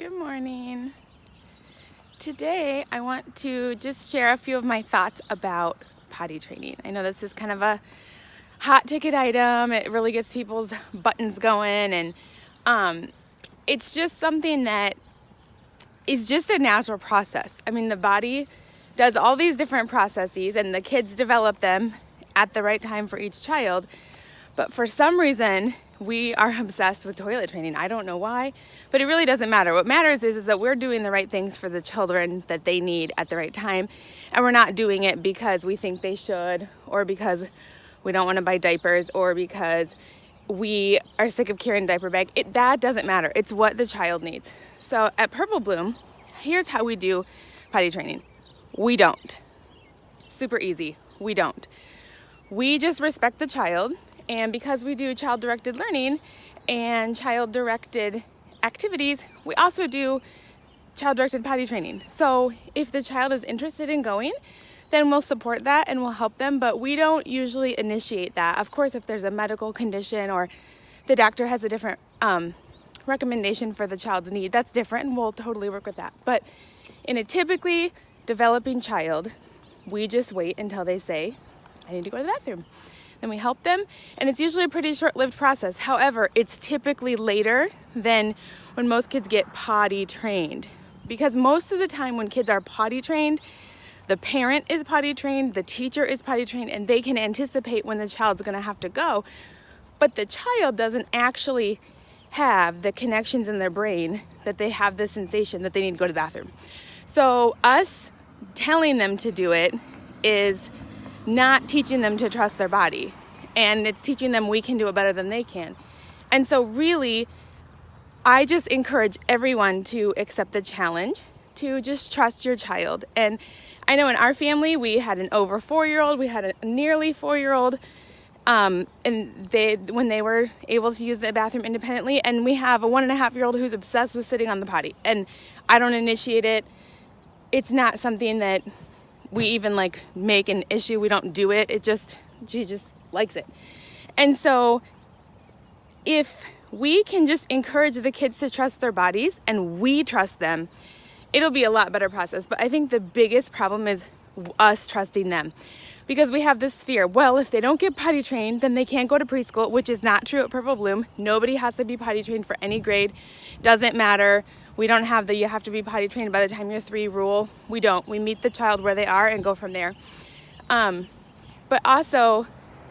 Good morning. Today I want to just share a few of my thoughts about potty training. I know this is kind of a hot ticket item. It really gets people's buttons going, and it's just something that is just a natural process. I mean, the body does all these different processes and the kids develop them at the right time for each child. But for some reason, we are obsessed with toilet training. I don't know why, but it really doesn't matter. What matters is that we're doing the right things for the children that they need at the right time, and we're not doing it because we think they should, or because we don't want to buy diapers, or because we are sick of carrying a diaper bag. That doesn't matter. It's what the child needs. So at Purple Bloom, here's how we do potty training. We don't. Super easy. We don't. We just respect the child. And because we do child-directed learning and child-directed activities, we also do child-directed potty training. So if the child is interested in going, then we'll support that and we'll help them, but we don't usually initiate that. Of course, if there's a medical condition or the doctor has a different recommendation for the child's need, that's different, and we'll totally work with that. But in a typically developing child, we just wait until they say, I need to go to the bathroom. Then we help them, and it's usually a pretty short-lived process. However, it's typically later than when most kids get potty trained. Because most of the time when kids are potty trained, the parent is potty trained, the teacher is potty trained, and they can anticipate when the child's gonna have to go. But the child doesn't actually have the connections in their brain that they have the sensation that they need to go to the bathroom. So us telling them to do it is not teaching them to trust their body, and it's teaching them we can do it better than they can. And so really, I just encourage everyone to accept the challenge, to just trust your child. And I know in our family, we had an over 4-year-old, we had a nearly 4-year-old, and when they were able to use the bathroom independently, and we have a 1.5-year-old who's obsessed with sitting on the potty, and I don't initiate it. It's not something that we even make an issue. We don't do it. She just likes it. And so if we can just encourage the kids to trust their bodies and we trust them, it'll be a lot better process. But I think the biggest problem is us trusting them, because we have this fear. Well, if they don't get potty trained, then they can't go to preschool, which is not true at Purple Bloom. Nobody has to be potty trained for any grade. Doesn't matter. We don't have the you have to be potty trained by the time you're 3 rule. We don't. We meet the child where they are and go from there. But also,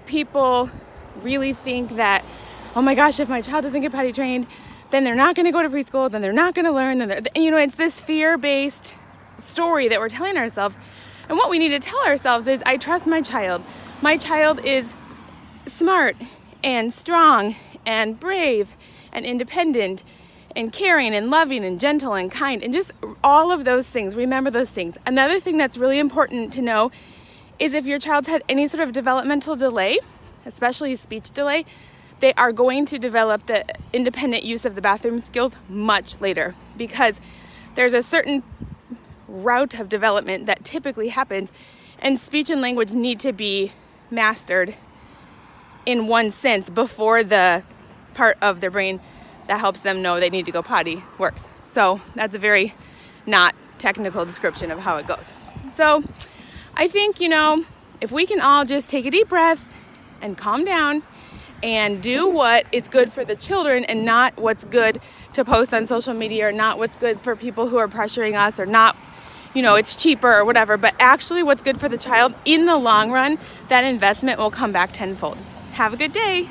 people really think that, oh my gosh, if my child doesn't get potty trained, then they're not going to go to preschool, then they're not going to learn. It's this fear-based story that we're telling ourselves. And what we need to tell ourselves is, I trust my child. My child is smart and strong and brave and independent and caring and loving and gentle and kind, and just all of those things. Remember those things. Another thing that's really important to know is if your child's had any sort of developmental delay, especially speech delay, they are going to develop the independent use of the bathroom skills much later, because there's a certain route of development that typically happens, and speech and language need to be mastered in one sense before the part of their brain that helps them know they need to go potty works. So that's a very not technical description of how it goes. So I think, if we can all just take a deep breath and calm down and do what is good for the children and not what's good to post on social media, or not what's good for people who are pressuring us, or not, it's cheaper or whatever, but actually what's good for the child, in the long run, that investment will come back tenfold. Have a good day.